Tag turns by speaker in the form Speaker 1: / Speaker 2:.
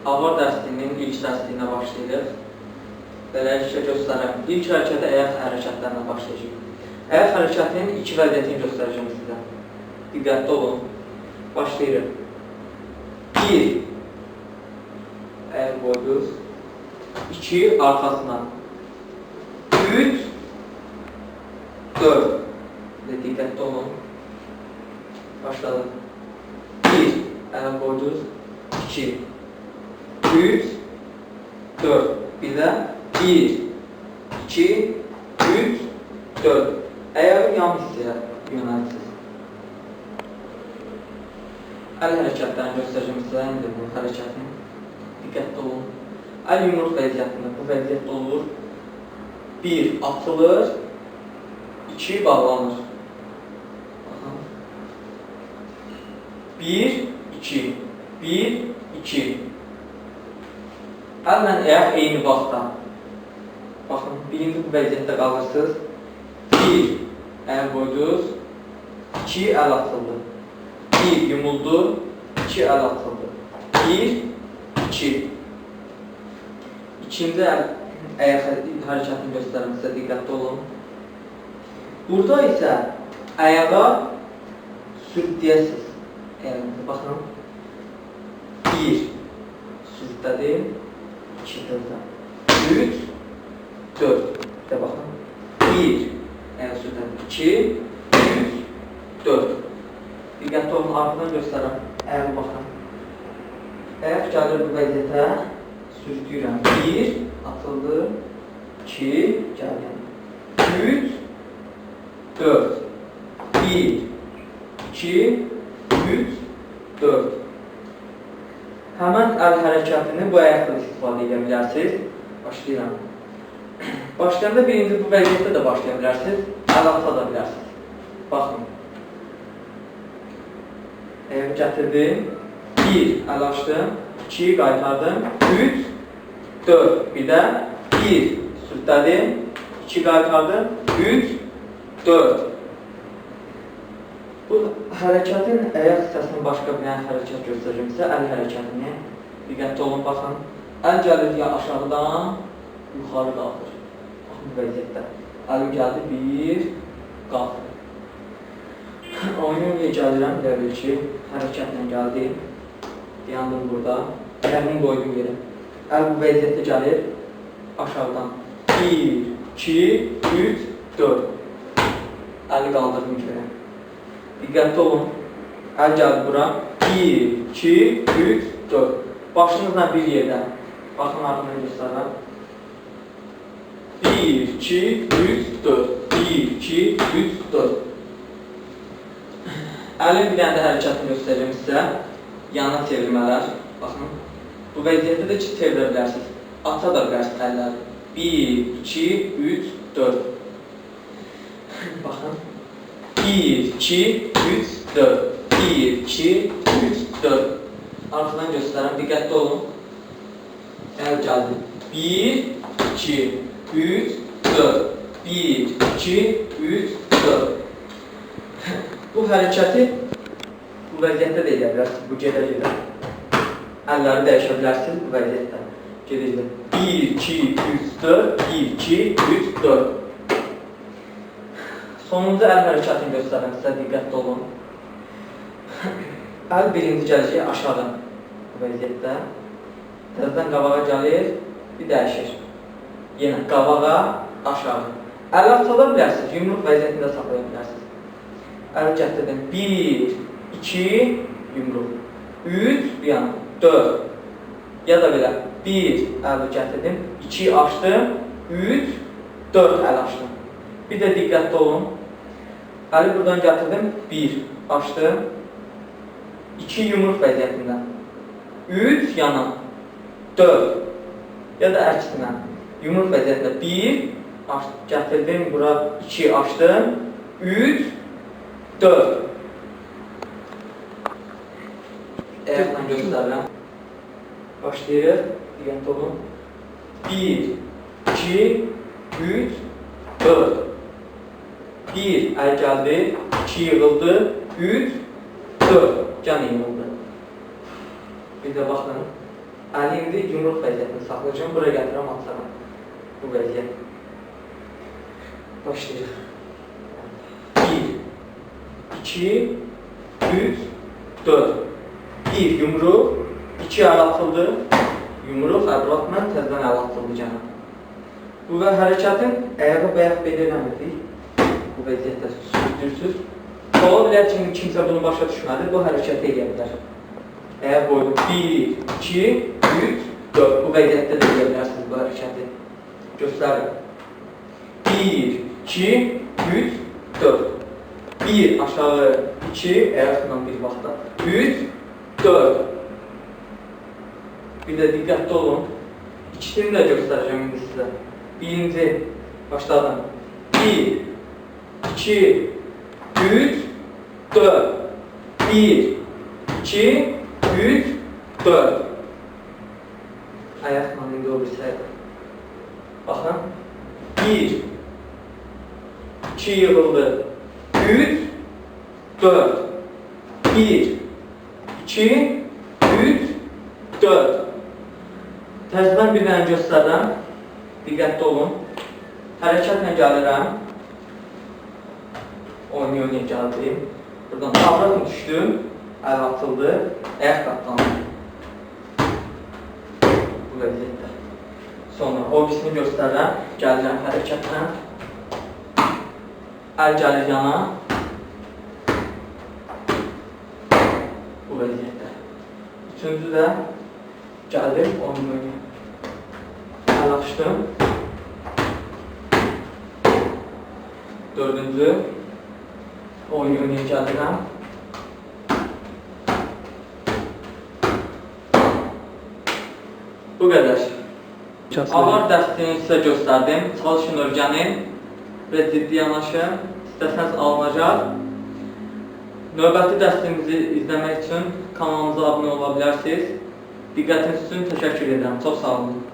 Speaker 1: Avar dərsliğinin ilk dərsliyinə başlayırıq. Belə işə göstərəm. İlk hərəkətə ayaq hərəkətlərinə başlayacaq. Ayaq hərəkətinin iki vəziyyətini göstərəcəm sizə. Diqqətli olun. Başlayırıq. 1. Ayaq qoyduz. 2. Arxasından. 3. 4. Diqqətli olun. Başladım. 1. Ayaq qoyduz. 2. 3, 4. Bir də 1, 2, 3, 4. Ayağın yan hissəyə yönəltsiniz. Əl hərəkətlərini göstərəcəm sizə. İndi bu hərəkətin diqqətli olun. Əl yumruq vəziyyətində bu vəziyyətdə olur. 1. Atılır. 2. Bağlanır. 1, 2. 1, 2. Əllə ayaq eyni vaxtda. Baxın, birinci bu vəziyyətdə qalırsınız. 1. Ayaq qoydunuz. 2. Əl atıldı. 1. Yumuldu. 2. Əl atıldı. 1, 2. İkinci ayaq hərəkətini göstərim sizə, diqqətli olun. Burada isə ayağa sürütləyəsiniz. Baxın. 1. Sürütlədim. 2, 3, 4. Bir də baxın. 1. Ayaq sürütlədim. 2, 3, 4. Diqqətli olun, arxadan göstərəm. Ayağa baxın. Ayaq gəlir bu vəziyyətə. Sürütləyirəm. 1. Atıldı. 2. Gəldim. 3, 4. 1, 2, 3, 4. Həmən əl hərəkətini bu ayaqla istifadə edə bilərsiniz. Başlayıram. Başlayanda birinci bu vəziyyətdə də başlaya bilərsiniz. Əl ata da bilərsiniz. Baxın. Ayağı gətirdim. 1. Əl açdım. 2. Qaytardım. 3, 4. Bir də 1. Sürtlədim. 2. Qaytardım. 3, 4. Bu hərəkətin ayaq hissəsinin başqa bir hərəkət göstərəcəm sizə, əl hərəkətini. Diqqətli olun, baxın. Əl gəlir ya aşağıdan, yuxarı qalxır. Baxın bu vəziyyətdə. Əlim gəldi, 1, qalxır. Oyun gəlirəm, demək ki, hərəkətlə gəldi. Dayandım burada. Əlimi qoydum yerə. Əl bu vəziyyətdə gəlir, aşağıdan. 1, 2, 3, 4. Əli qaldırdım yerə. Diqqətli olun. Əl gəldi bura. 1, 2, 3, 4. Başınızla bir yerdə. Baxın, arxadan göstərəm. 1, 2, 3, 4. 1, 2, 3, 4. Əlin bir dənə də hərəkətini göstərəcəm sizə. Yana çevirmələr. Baxın. Bu vəziyyətdə də çevirə bilərsiniz. Ata da bilərsiniz əlləri. 1, 2, 3, 4. Baxın. 1, 2, 3, 4. 1, 2, 3, 4. Arxadan göstərəm, diqqətli olun. Əl gəldi. 1, 2, 3, 4. 1, 2, 3, 4. Bu hərəkəti bu vəziyyətdə də edə bilərsiniz. Bu gedə-gedə. Əlləri dəyişə bilərsiniz bu vəziyyətdə. Gedə-gedə. 1, 2, 3, 4. 1, 2, 3, 4. Sonuncu əl hərəkətini göstərəm sizə, diqqətli olun. Əl birinci gələcək aşağı bu vəziyyətdə. Təzədən qabağa gəlir, bir dəyişir. Yenə qabağa, aşağı. Əl atada bilərsiniz, yumruq vəziyyətində saxlaya bilərsiniz. Əl gətirdim. 1, 2, yumruq. 3, bir yana, 4. Ya da belə, 1, əl gətirdim. 2, açdım. 3, 4 əl açdım. Bir də diqqətli olun. Əli buradan gətirdim. 1, açdım. 2 yumruq vəziyyətində. 3 yana. 4. Ya da əksinə. Yumruq vəziyyətində 1, gətirdim. Bura 2 açdım. 3, 4. Ayaqla göstərirəm. Başlayırıq. Diqqətli olun. 1, 2, 3, 4. 1, əl gəldi, 2 yığıldı, 3, 4. Can yığıldı. Bir də baxın. Əli indi yumruq vəziyyətini saxlayacağım. Buraya gətirəm atsana. Bu vəziyyət. Başlayırıq. 1, 2, 3, 4. 1 yumruq, 2 əl atıldı. Yumruq, əbratla təzdən əl atıldı cənab. Bu və hərəkətin əyağı bayaq belə eləmədik. Bu vəziyyətdə sürdürsüz. Ola bilər ki, kimsə bunu başa düşmədi, bu hərəkət edə bilər. Əgər qoydum 1, 2, 3, 4. Bu vəziyyətdə də edə bilərsiniz bu hərəkəti. Göstərin. 1, 2, 3, 4. 1 aşağı, 2, ayaqla bir vaxtda. 3, 4. Bir də diqqətli olun. İkisini də göstərəcəm indi sizə. Birinci, başladım. 1, 2, 3, 4. 1, 2, 3, 4. Ayaqla indi o bir sayı. Baxın. 1, 2 yığıldı. 3, 4. 1, 2, 3, 4. Təzədən bir dənə göstərəm. Diqqətli olun. Hərəkətlə gəlirəm. Oynaya gəldim. Buradan avratım düşdüm. Əl atıldı. Ayaq qatlandı. Bu vəziyyətdə. Sonra o birisini göstərəm. Gəlirəm hərəkətlə. Əl gəlir yana. Bu vəziyyətdə. Üçüncü də gəldim, oynayım. Əl açdım. Dördüncü oynaya gəlirəm. Bu qədər. Avar dəstini sizə göstərdim. Çalışın öyrənin və ciddi yanaşın. İstəsəniz alınacaq. Növbəti dəstimizi izləmək üçün kanalımıza abunə ola bilərsiniz. Diqqətiniz üçün təşəkkür edirəm. Çox sağ olun.